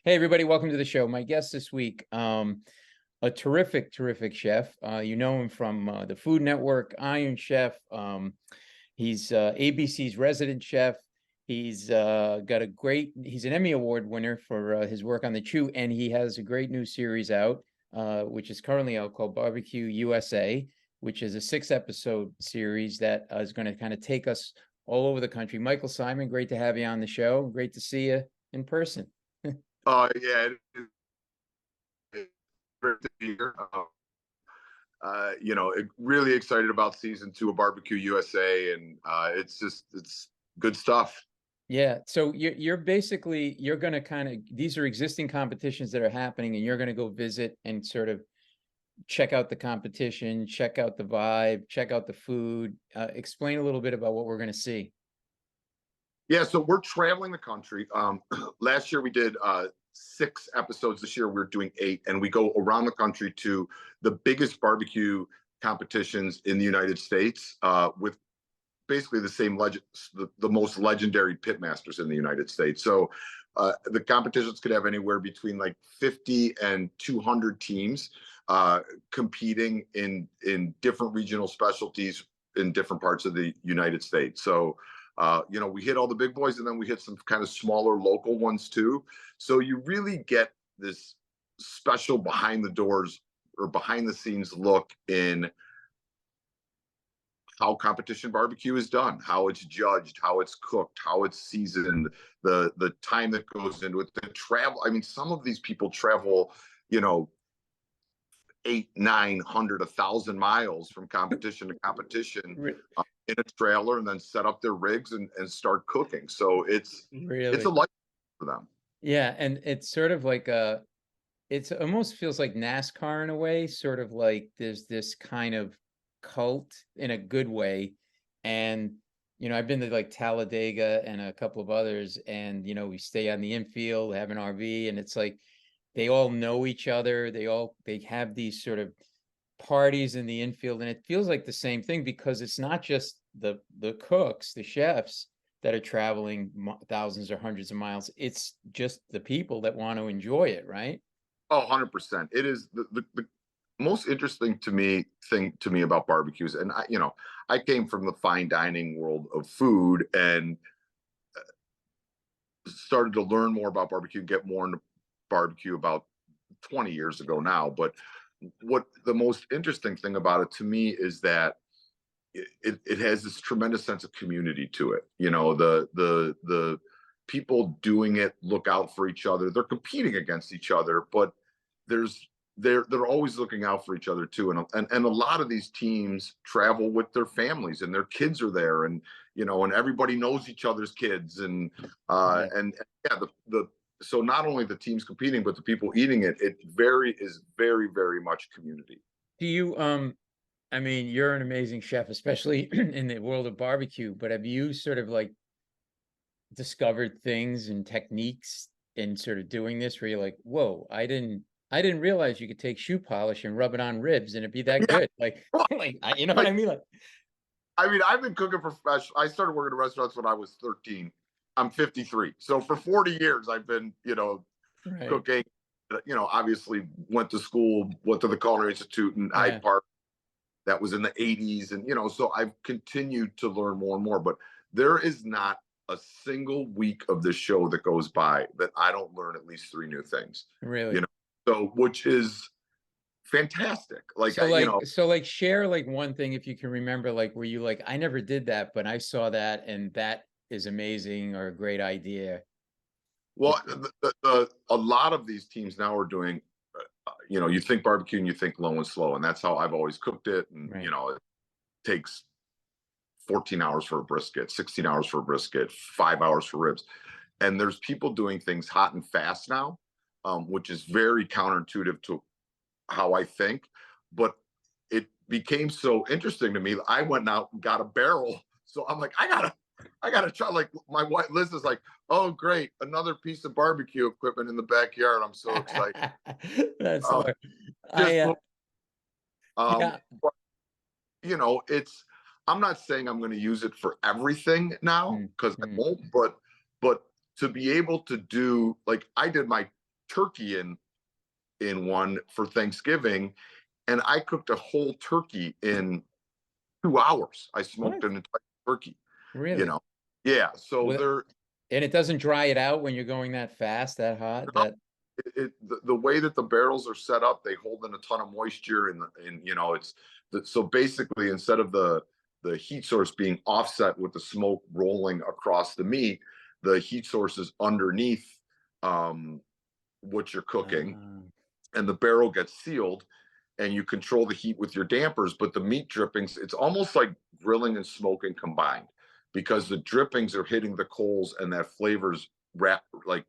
Hey everybody, welcome to the show. My guest this week, a terrific chef. You know him from the Food Network, Iron Chef. He's ABC's resident chef. He's he's an Emmy Award winner for his work on The Chew, and he has a great new series out, which is currently out called Barbecue USA, which is a 6 episode series that is going to kind of take us all over the country. Michael Symon, great to have you on the show. Great to see you in person. Yeah, it's great to be here. Really excited about season 2 of Barbecue USA, and it's good stuff. Yeah, so you're basically you're going to kind of these are existing competitions that are happening, and you're going to go visit and sort of check out the competition, check out the vibe, check out the food. Explain a little bit about what we're going to see. Yeah, so we're traveling the country. Last year we did 6 episodes. This year we're doing 8, and we go around the country to the biggest barbecue competitions in the United States with basically the same the most legendary pitmasters in the United States. So the competitions could have anywhere between like 50 and 200 teams competing in different regional specialties in different parts of the United States. So we hit all the big boys, and then we hit some kind of smaller local ones too. So you really get this special behind the doors or behind the scenes look in how competition barbecue is done, how it's judged, how it's cooked, how it's seasoned, the time that goes into it, the travel. I mean, some of these people travel, you know, 8, 900, 1,000 miles from competition to competition in a trailer, and then set up their rigs and start cooking. So it's a Really? life for them. Yeah, and it's sort of like it's almost feels like NASCAR in a way, sort of like there's this kind of cult in a good way. And I've been to like Talladega and a couple of others, and we stay on the infield, have an RV, and it's like they all know each other. They have these sort of parties in the infield, and it feels like the same thing because it's not just the cooks, the chefs that are traveling thousands or hundreds of miles. It's just the people that want to enjoy it, right? Oh, 100%. It is the most interesting thing to me about barbecues. And I came from the fine dining world of food, and started to learn more about barbecue, get more into barbecue about 20 years ago now. But what the most interesting thing about it to me is that it has this tremendous sense of community to it. The people doing it look out for each other. They're competing against each other, but there's they're always looking out for each other too. And a lot of these teams travel with their families, and their kids are there, and everybody knows each other's kids, Yeah. and yeah, the so not only the teams competing, but the people eating it, is very much community. Do you I mean, you're an amazing chef, especially in the world of barbecue, but have you sort of like discovered things and techniques in sort of doing this where you're like, whoa, I didn't realize you could take shoe polish and rub it on ribs and it'd be that Yeah, good. Like, you know what I mean? Like, I mean, I've been cooking I started working in restaurants when I was 13. I'm 53. So for 40 years, I've been, right. cooking. Obviously went to school, went to the Culinary Institute in Yeah. Hyde Park. That was in the 80s. And, so I've continued to learn more and more. But there is not a single week of this show that goes by that I don't learn at least 3 new things, you Really. know, so which is fantastic. So like share like one thing if you can remember, like where you like, I never did that, but I saw that and that is amazing or a great idea. Well, a lot of these teams now are doing, you think barbecue and you think low and slow, and that's how I've always cooked it. And Right. it takes 14 hours for a brisket, 16 hours for a brisket, 5 hours for ribs. And there's people doing things hot and fast now, which is very counterintuitive to how I think. But it became so interesting to me. I went out and got a barrel. So I'm like, I gotta try. Like, my wife Liz is like, oh great, another piece of barbecue equipment in the backyard. I'm so excited. That's Um, hilarious. I just yeah. but it's, I'm not saying I'm going to use it for everything now, because I Mm. won't, but to be able to do, like, I did my turkey in one for Thanksgiving, and I cooked a whole turkey in 2 hours. I smoked What? an entire turkey, you Really? know. Yeah, so With there, and it doesn't dry it out when you're going that fast, that hot, that the way that the barrels are set up, they hold in a ton of moisture, and it's so basically instead of the heat source being offset with the smoke rolling across the meat, the heat source is underneath what you're cooking, uh, and the barrel gets sealed, and you control the heat with your dampers. But the meat drippings, it's almost like grilling and smoking combined, because the drippings are hitting the coals and that flavors wrap like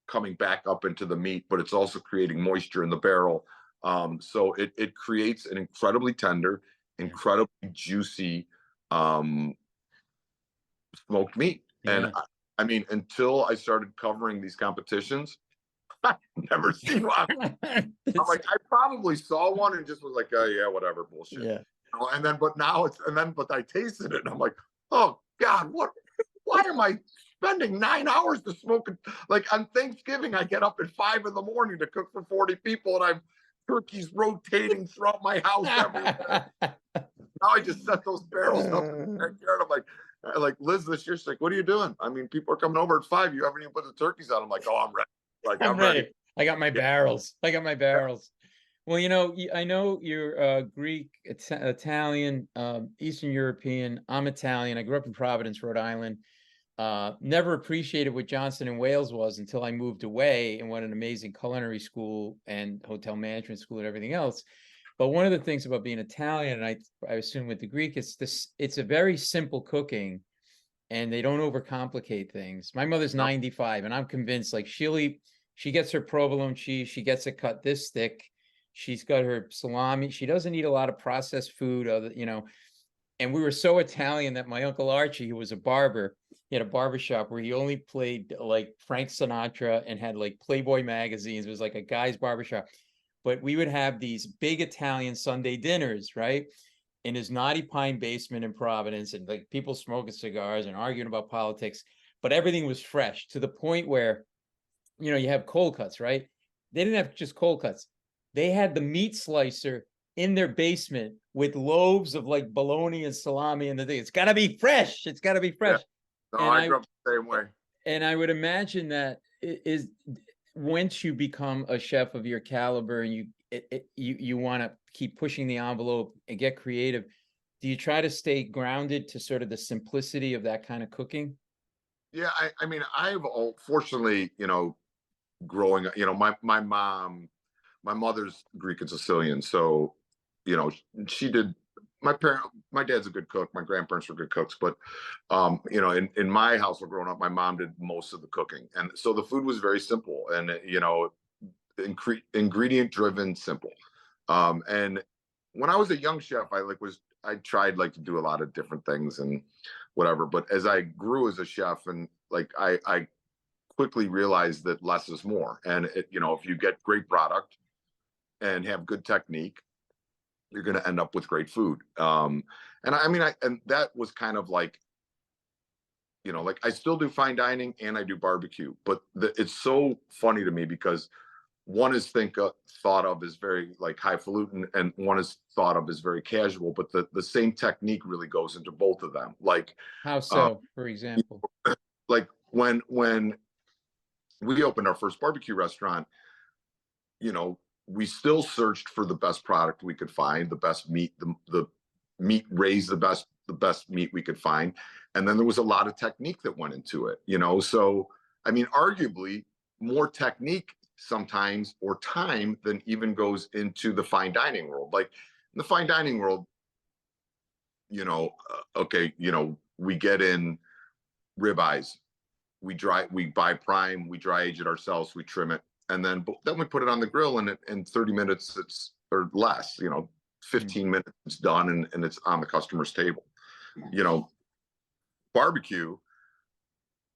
coming back up into the meat, but it's also creating moisture in the barrel. So it creates an incredibly tender, yeah, incredibly juicy um, smoked meat. And yeah. I mean, until I started covering these competitions, I've never seen one. I'm It's like, I probably saw one and just was like, oh yeah, whatever, bullshit. yeah. And then, but now but I tasted it and I'm like, oh God, what? Why am I spending 9 hours to smoke it? Like on Thanksgiving, I get up at 5 in the morning to cook for 40 people, and I'm turkeys rotating throughout my house everywhere. Now I just set those barrels up in the backyard. I'm like Liz this year. She's like, "What are you doing?" I mean, people are coming over at 5. You haven't even put the turkeys on. I'm like, "Oh, I'm ready. Like I'm I'm ready." ready. I got my Yeah. barrels. I got my barrels. Well, I know you're Greek, Italian, Eastern European. I'm Italian. I grew up in Providence, Rhode Island. Never appreciated what Johnson and Wales was until I moved away and went an amazing culinary school and hotel management school and everything else. But one of the things about being Italian, and I assume with the Greek, it's a very simple cooking and they don't overcomplicate things. My mother's No, 95, and I'm convinced like she gets her provolone cheese, she gets it cut this thick, she's got her salami, she doesn't eat a lot of processed food, and we were so Italian that my uncle Archie, who was a barber, he had a barber shop where he only played like Frank Sinatra and had like Playboy magazines. It was like a guy's barbershop. But we would have these big Italian Sunday dinners, right? In his Knotty Pine basement in Providence, and like people smoking cigars and arguing about politics, but everything was fresh to the point where, you have cold cuts, right? They didn't have just cold cuts. They had the meat slicer in their basement with loaves of like bologna and salami and the thing. It's got to be fresh. It's got to be yeah, fresh. no, And I I grew up the same way. and I would imagine that is once you become a chef of your caliber and you want to keep pushing the envelope and get creative, do you try to stay grounded to sort of the simplicity of that kind of cooking? Yeah, I mean, fortunately, growing up, my mother's Greek and Sicilian, so you know, she did. My dad's a good cook. My grandparents were good cooks, but in my household growing up, my mom did most of the cooking, and so the food was very simple and ingredient driven, simple. And when I was a young chef, I tried like to do a lot of different things and whatever. But as I grew as a chef, and like I quickly realized that less is more. And if you get great product and have good technique, you're going to end up with great food. And I mean, and that was kind of like, like I still do fine dining and I do barbecue, but it's so funny to me because one is thought of as very like highfalutin, and one is thought of as very casual. But the same technique really goes into both of them. How Uh, so, for example? like when we opened our first barbecue restaurant, we still searched for the best product we could find, the best meat, the meat raised the best meat we could find. And then there was a lot of technique that went into it, So, I mean, arguably more technique sometimes or time than even goes into the fine dining world. Like in the fine dining world, okay, we get in ribeyes, we buy prime, we dry age it ourselves, we trim it, and then we put it on the grill, and in 30 minutes or less, 15 minutes it's done, and it's on the customer's table. Barbecue,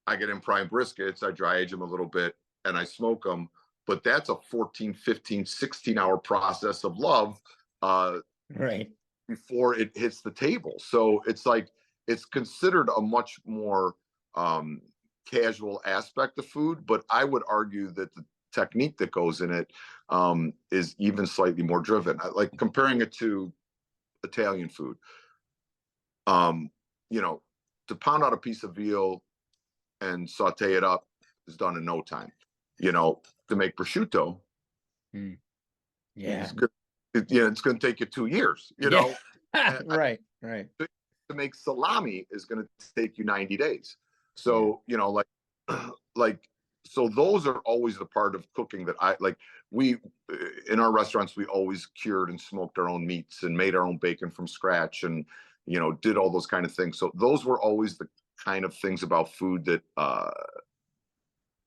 I get in prime briskets, I dry age them a little bit, and I smoke them, but that's a 14, 15, 16-hour process of love Right. before it hits the table. So it's like it's considered a much more casual aspect of food, but I would argue that the technique that goes in it is even slightly more driven. Like comparing it to Italian food. You know, to pound out a piece of veal and saute it up is done in no time. You know, to make prosciutto Mm. Yeah. is good. It's going to take you 2 years. You Yeah. know, Right. Right. to make salami is going to take you 90 days. Yeah. So, you know, like, so those are always the part of cooking that I like. We, in our restaurants, we always cured and smoked our own meats and made our own bacon from scratch and, you know, did all those kind of things. So those were always the kind of things about food that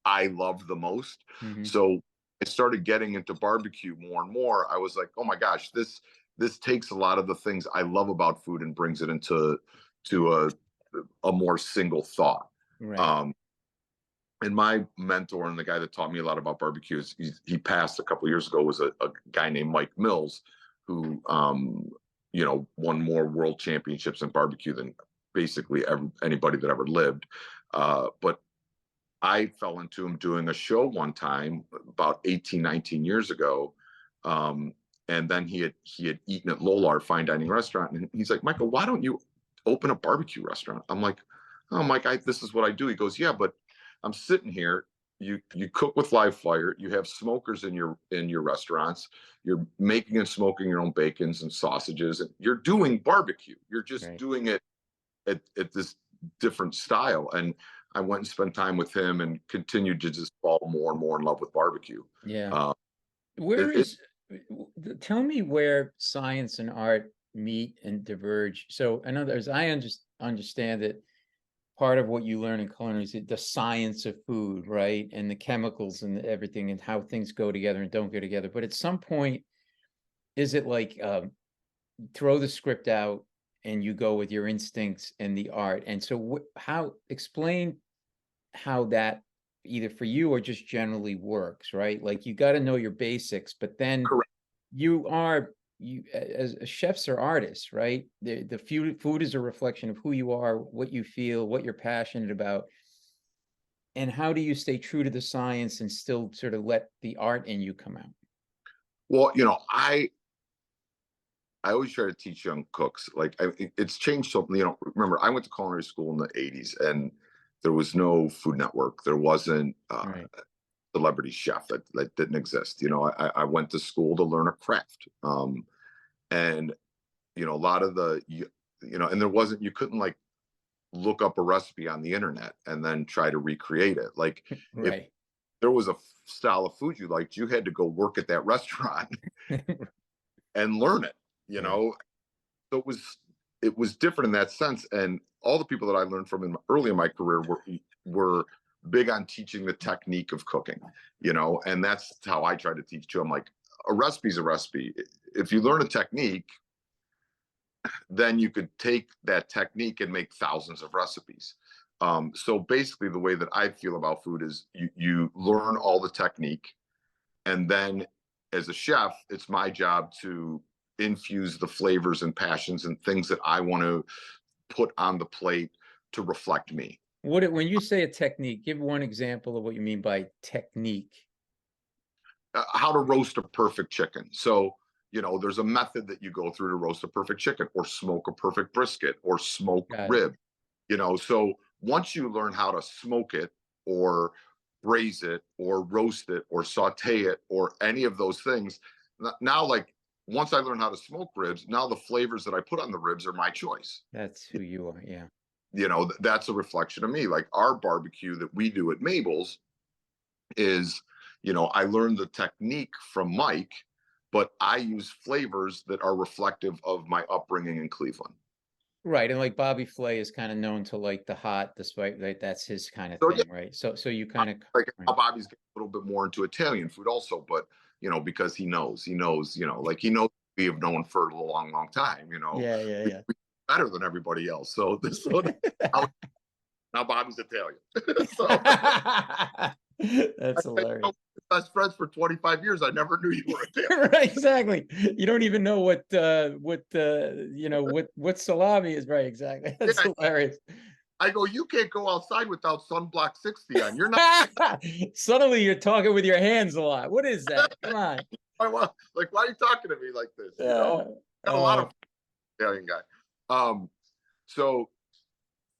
I loved the most. Hmm. So I started getting into barbecue more and more. I was like, oh my gosh, this takes a lot of the things I love about food and brings it into a more single thought. Right. Um, and my mentor and the guy that taught me a lot about barbecue is he passed a couple of years ago, was a guy named Mike Mills, who you know, won more world championships in barbecue than basically anybody that ever lived. But I fell into him doing a show one time about 18, 19 years ago. Um, and then he had eaten at Lola, our fine dining restaurant. And he's like, Michael, why don't you open a barbecue restaurant? I'm like, oh, Mike, this is what I do. He goes, yeah, but I'm sitting here. You cook with live fire. You have smokers in your restaurants. You're making and smoking your own bacons and sausages. And you're doing barbecue. You're just Right. doing it at this different style. And I went and spent time with him and continued to just fall more and more in love with barbecue. Yeah. Uh, Where it, is, tell me where science and art meet and diverge. So in other words, I understand that part of what you learn in culinary is the science of food, right? And the chemicals and everything and how things go together and don't go together. But at some point, is it like throw the script out and you go with your instincts and the art? And so how explain how that either for you or just generally works, right? Like you got to know your basics, but then correct. you as chefs are artists, right? The food is a reflection of who you are, what you feel, what you're passionate about. And how do you stay true to the science and still sort of let the art in you come out? Well, you know, I always try to teach young cooks. Like it's changed so. You know, remember I went to culinary school in the '80s, and there was no Food Network. There wasn't Right. Celebrity Chef that didn't exist. You know, I went to school to learn a craft, and you know, a lot of you know, and there wasn't, you couldn't like look up a recipe on the internet and then try to recreate it. Like if Right. there was a style of food you liked, you had to go work at that restaurant and learn it, you Yeah. know. So it was different in that sense. And all the people that I learned from early in my career were big on teaching the technique of cooking, you know, and that's how I try to teach too. I'm like, a recipe is a recipe. If you learn a technique, then you could take that technique and make thousands of recipes. So basically, the way that I feel about food is you learn all the technique, and then as a chef, it's my job to infuse the flavors and passions and things that I want to put on the plate to reflect me. When you say a technique, give one example of what you mean by technique. How to roast a perfect chicken. So, you know, there's a method that you go through to roast a perfect chicken or smoke a perfect brisket or smoke Got it. rib, you know. So once you learn how to smoke it or braise it or roast it or saute it or any of those things, now, like, once I learn how to smoke ribs, now the flavors that I put on the ribs are my choice. That's who you are. Yeah. You know, that's a reflection of me. Like our barbecue that we do at Mabel's is, you know, I learned the technique from Mike, but I use flavors that are reflective of my upbringing in Cleveland. Right. And like Bobby Flay is kind of known to like the hot, despite like that's his kind of So yeah, thing, right? So you kind of like right. now Bobby's getting a little bit more into Italian food also, but you know, because he knows, you know, like he knows we have known for a long, long time, you know, Yeah, yeah, yeah. we better than everybody else. So this so now, now Bobby's Italian. So That's hilarious. best friends for 25 years. I never knew you were Italian. Right, exactly. You don't even know what you know what salami is, right? Exactly. That's Yeah, hilarious. I go, you can't go outside without sunblock 60 on. You're not. Suddenly you're talking with your hands a lot. What is that? Come on. Like, why are you talking to me like this? Uh, Got a lot uh, of Italian guy. Um, so,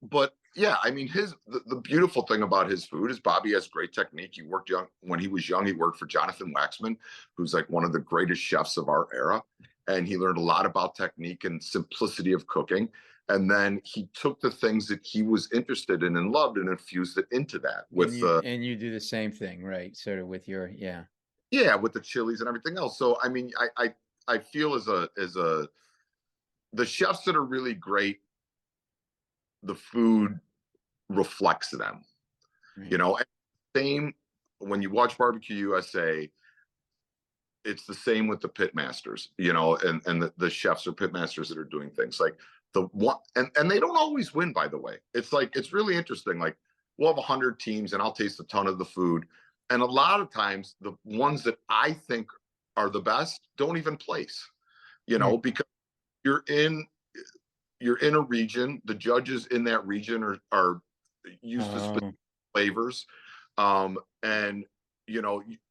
but yeah, I mean, the beautiful thing about his food is Bobby has great technique. He worked young when he was young. He worked for Jonathan Waxman, who's like one of the greatest chefs of our era, and he learned a lot about technique and simplicity of cooking. And then he took the things that he was interested in and loved and infused it into that and with you do the same thing, right? Sort of with your, yeah. yeah, with the chilies and everything else. So I mean, I feel as a the chefs that are really great, the food reflects them. You Right. know, and same when you watch Barbecue USA, it's the same with the pit masters, and the chefs or pit masters that are doing things like the one, and they don't always win, by the way. It's like, it's really interesting. Like, we'll have 100 teams and I'll taste a ton of the food. And a lot of times the ones that I think are the best don't even place, Mm. because you're in you're in a region, the judges in that region are used to specific Oh, flavors. And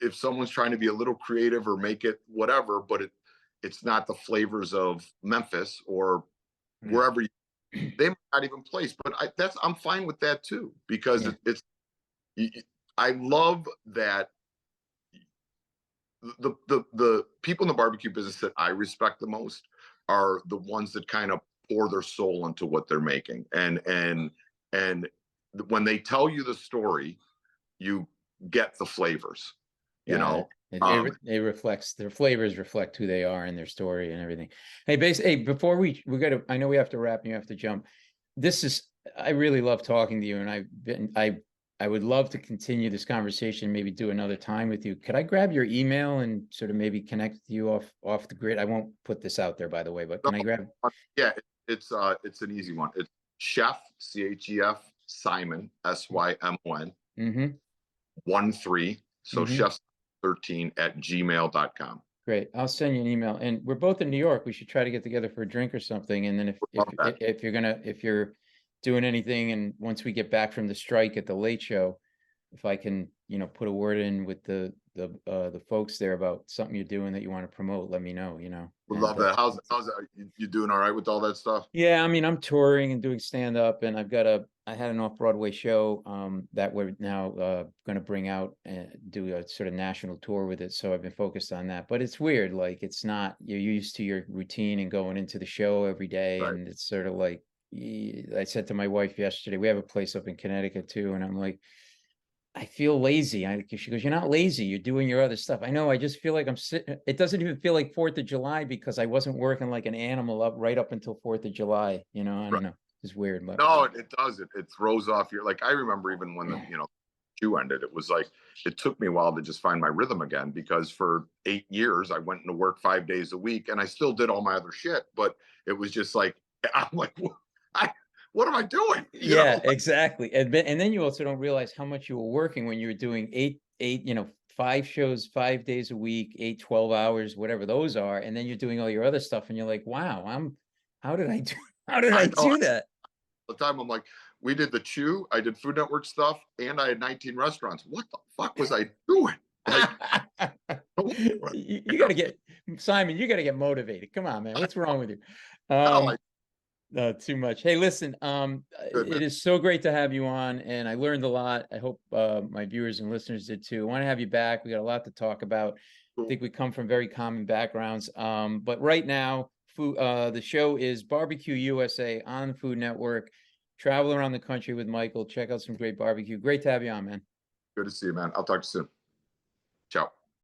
if someone's trying to be a little creative or make it whatever, but it's not the flavors of Memphis or right. wherever they might not even place. But I'm fine with that too, because Yeah. I love that the people in the barbecue business that I respect the most are the ones that kind of pour their soul into what they're making, and when they tell you the story, you get the flavors, you Got it. know. Um, It reflects, their flavors reflect who they are and their story and everything. Hey, basically, hey, before we got to, I know we have to wrap and you have to jump. This is, I really love talking to you, and I would love to continue this conversation, maybe do another time with you. Could I grab your email and sort of maybe connect with you off the grid? I won't put this out there, by the way, but can I grab? yeah, it's an easy one. It's Chef, Chef, Symon, Symon, Mm-hmm. 13, so Mm-hmm. chef 13 at gmail.com. Great. I'll send you an email. And we're both in New York. We should try to get together for a drink or something. And then Love that. if you're doing anything, and once we get back from the strike at the late show, if I can, put a word in with the folks there about something you're doing that you want to promote, let me know, We and love that. How's that? You doing all right with all that stuff? yeah, I mean, I'm touring and doing stand up, and I had an off Broadway show that we're now going to bring out and do a sort of national tour with it. So I've been focused on that. But it's weird, like it's not, you're used to your routine and going into the show every day, Right. and it's sort of like, I said to my wife yesterday, we have a place up in Connecticut too, and I'm like, I feel lazy. She goes, "You're not lazy. You're doing your other stuff." I know. I just feel like I'm sitting. It doesn't even feel like 4th of July because I wasn't working like an animal right up until 4th of July. I Right. don't know. It's weird, but No, it does. It throws off your, like, I remember even when the shoe ended, it was like it took me a while to just find my rhythm again, because for 8 years I went into work 5 days a week and I still did all my other shit, but it was just like, I'm like, I what am I doing? yeah, exactly. And then you also don't realize how much you were working when you were doing eight, 5 shows, 5 days a week, 8, 12 hours, whatever those are, and then you're doing all your other stuff, and you're like, wow, how did I do? How did I I know. do that? The time I'm like, we did the Chew, I did Food Network stuff, and I had 19 restaurants. What the fuck was I doing? Like, You got to get Simon. You got to get motivated. Come on, man. What's wrong with you? no, I No, too much. Hey, listen. good man. It is so great to have you on, and I learned a lot. I hope my viewers and listeners did too. I want to have you back. We got a lot to talk about. I Cool. think we come from very common backgrounds. But right now, the show is Barbecue USA on the Food Network. Travel around the country with Michael. Check out some great barbecue. Great to have you on, man. Good to see you, man. I'll talk to you soon. Ciao.